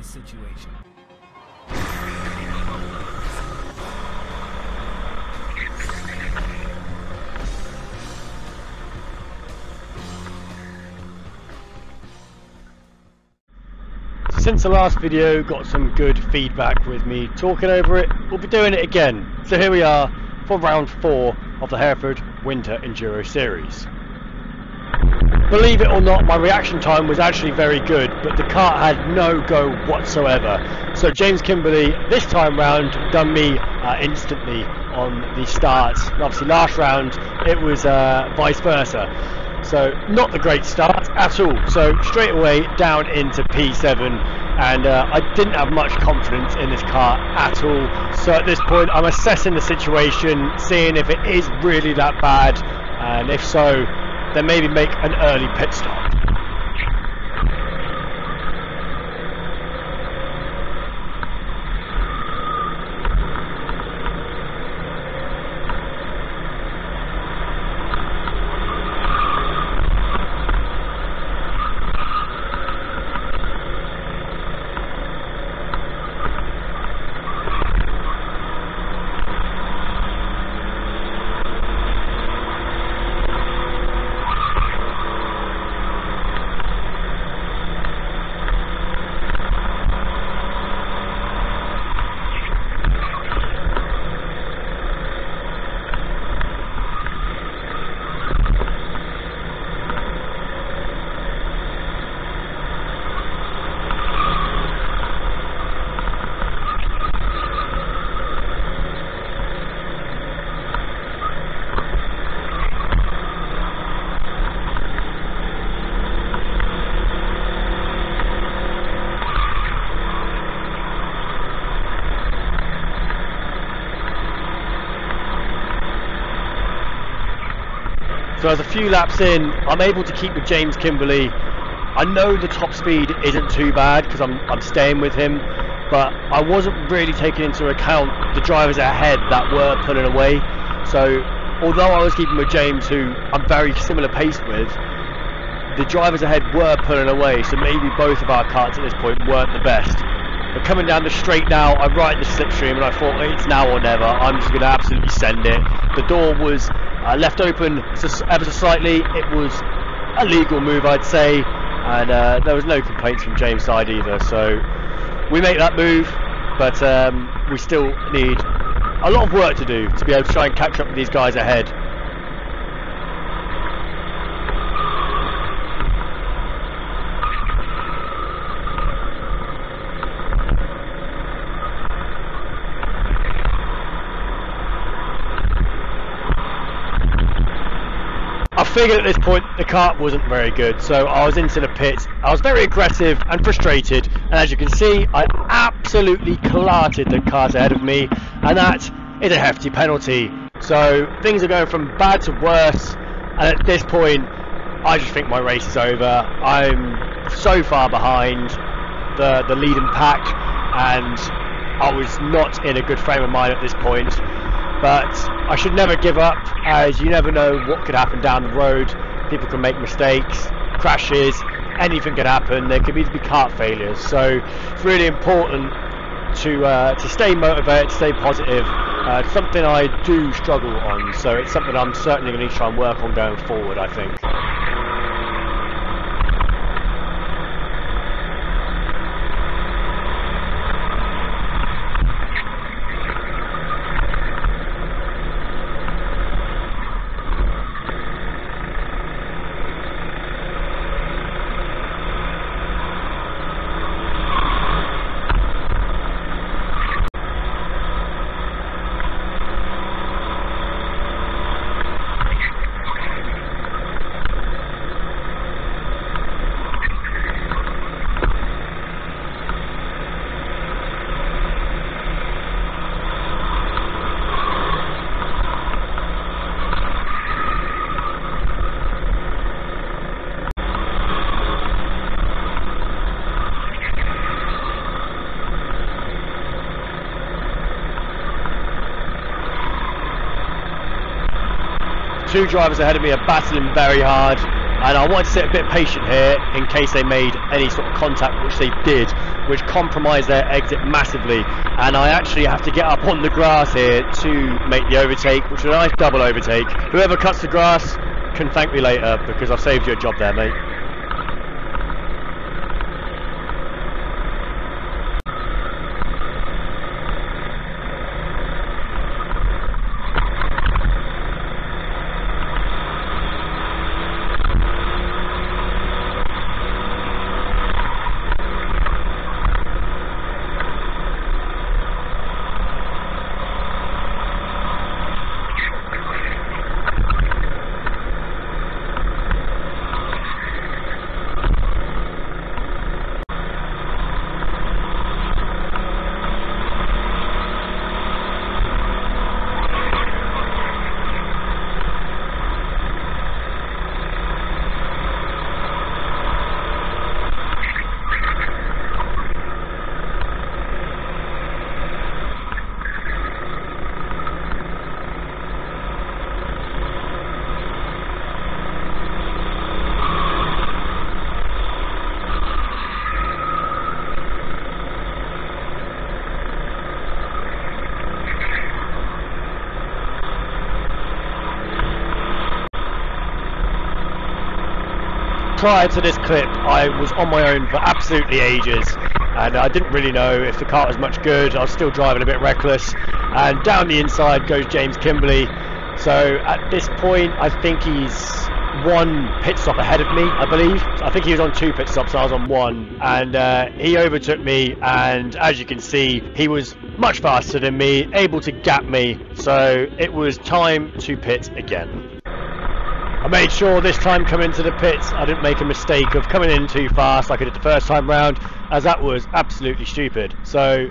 this situation. Since the last video, got some good feedback with me talking over it. We'll be doing it again. So here we are for round 4 of the Hereford Winter Enduro Series. Believe it or not, my reaction time was actually very good, but the kart had no go whatsoever. So James Kimberley, this time round, done me instantly on the start. Obviously last round, it was vice versa. So not the great start at all. So straight away down into P7, and I didn't have much confidence in this car at all. So at this point I'm assessing the situation, seeing if it is really that bad, and if so, then maybe make an early pit stop. So as a few laps in, I'm able to keep with James Kimberley. I know the top speed isn't too bad because I'm staying with him, but I wasn't really taking into account the drivers ahead that were pulling away. So although I was keeping with James, who I'm very similar pace with, the drivers ahead were pulling away, so maybe both of our karts at this point weren't the best. But coming down the straight now, I'm right in the slipstream, and I thought it's now or never. I'm just going to absolutely send it. The door was left open ever so slightly. It was a legal move, I'd say, and there was no complaints from James' side either. So we make that move, but we still need a lot of work to do to be able to try and catch up with these guys ahead. I figured at this point the kart wasn't very good, so I was into the pits. I was very aggressive and frustrated, and as you can see, I absolutely clarted the kart ahead of me, and that is a hefty penalty. So things are going from bad to worse, and at this point I just think my race is over. I'm so far behind the leading pack, and I was not in a good frame of mind at this point. But I should never give up, as you never know what could happen down the road. People can make mistakes, crashes, anything could happen. There could either be kart failures. So it's really important to stay motivated, to stay positive. It's something I do struggle on, so it's something I'm certainly going to try and work on going forward, I think. Two drivers ahead of me are battling very hard. and I wanted to sit a bit patient here in case they made any sort of contact, which they did, which compromised their exit massively. And I actually have to get up on the grass here to make the overtake, which is a nice double overtake. Whoever cuts the grass can thank me later, because I've saved you a job there, mate. Prior to this clip, I was on my own for absolutely ages, and I didn't really know if the car was much good. I was still driving a bit reckless, and down the inside goes James Kimberley. So at this point, I think he's one pit stop ahead of me, I believe. I think he was on 2 pit stops, I was on 1, and he overtook me, and as you can see, he was much faster than me, able to gap me, so it was time to pit again. I made sure this time coming into the pits I didn't make a mistake of coming in too fast like I did the first time round, as that was absolutely stupid. So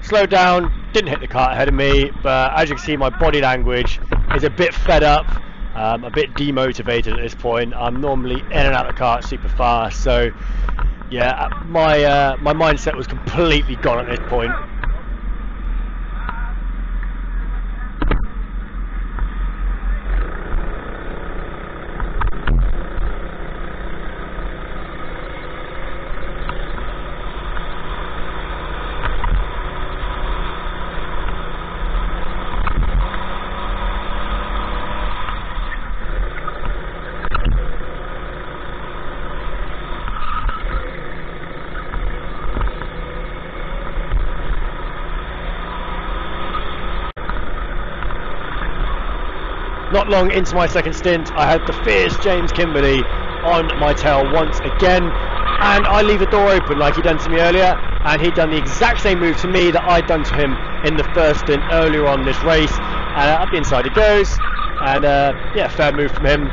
slowed down, didn't hit the car ahead of me, but as you can see my body language is a bit fed up, a bit demotivated at this point. I'm normally in and out of the car super fast, so yeah, my mindset was completely gone at this point. Not long into my second stint, I had the fierce James Kimberley on my tail once again, and I leave the door open like he done to me earlier, and he'd done the exact same move to me that I'd done to him in the first stint earlier on this race, and up the inside he goes, and yeah, fair move from him,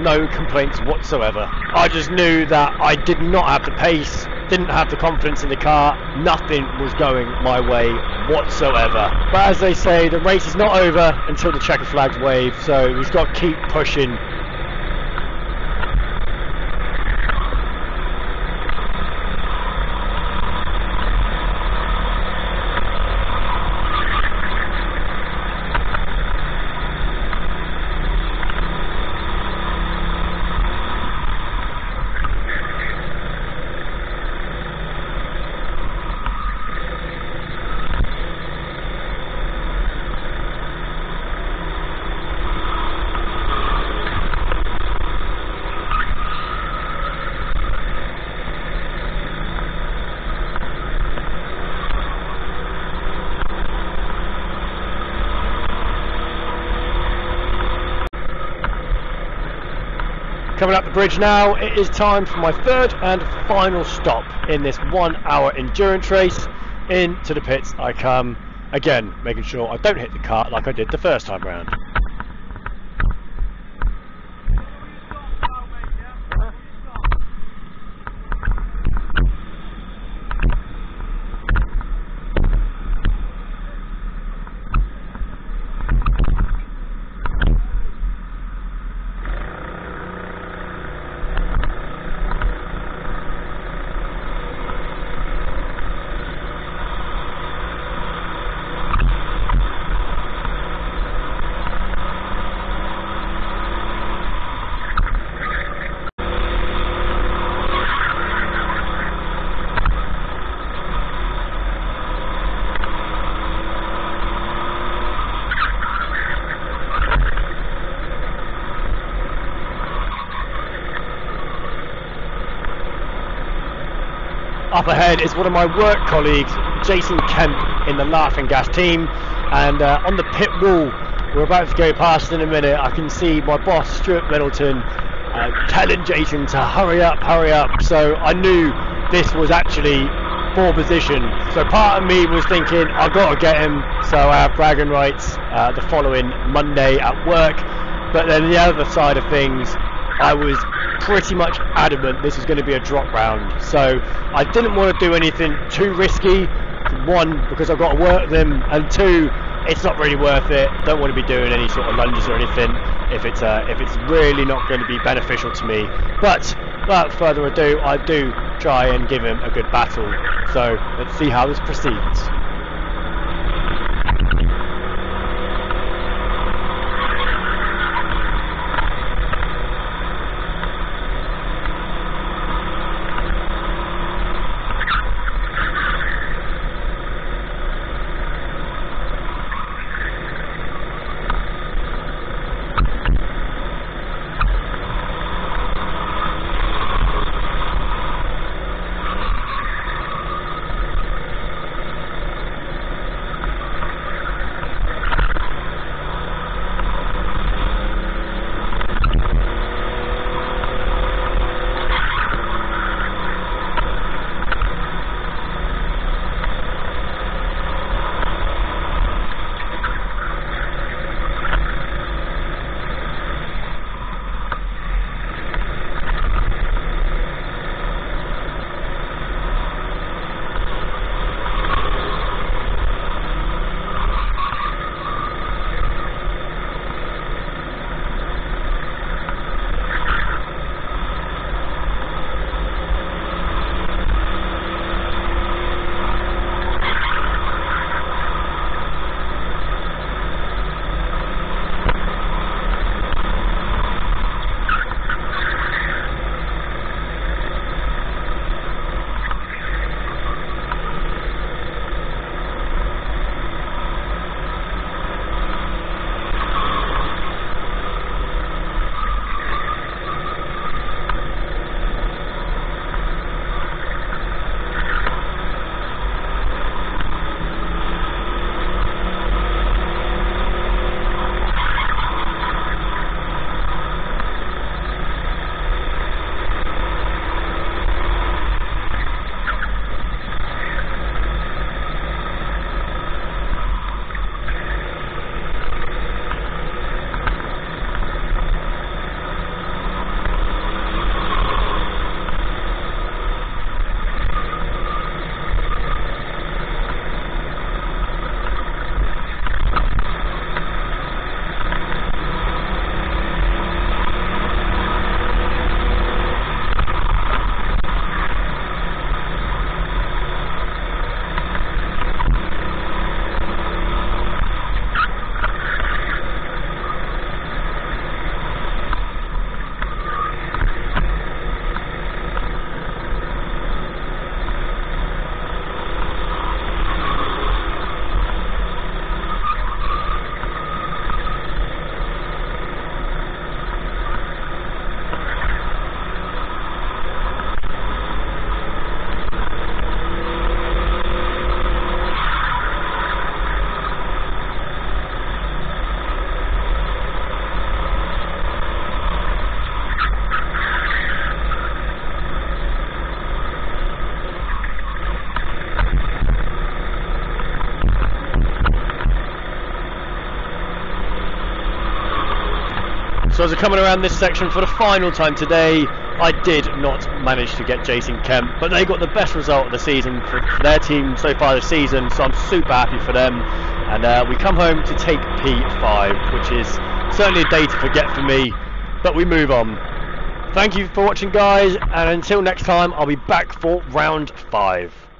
no complaints whatsoever. I just knew that I did not have the pace, didn't have the confidence in the car, nothing was going my way whatsoever. But as they say, the race is not over until the checker flags wave, so we've got to keep pushing. Coming up the bridge now, it is time for my third and final stop in this 1 hour endurance race. Into the pits I come, again making sure I don't hit the car like I did the first time round. Up ahead is one of my work colleagues, Jason Kemp, in the Laughing Gas team, and on the pit wall, we're about to go past in a minute, I can see my boss Stuart Middleton telling Jason to hurry up, so I knew this was actually for position. So part of me was thinking I've got to get him, so I have bragging rights the following Monday at work. But then the other side of things, I was pretty much adamant this was going to be a drop round, so I didn't want to do anything too risky. One, because I've got to work them, and two, it's not really worth it. Don't want to be doing any sort of lunges or anything if it's really not going to be beneficial to me. But without further ado, I do try and give him a good battle. So let's see how this proceeds. So as we're coming around this section for the final time today, I did not manage to get Jason Kemp, but they got the best result of the season for their team so far this season, so I'm super happy for them. And we come home to take P5, which is certainly a day to forget for me, but we move on. Thank you for watching, guys, and until next time, I'll be back for round 5.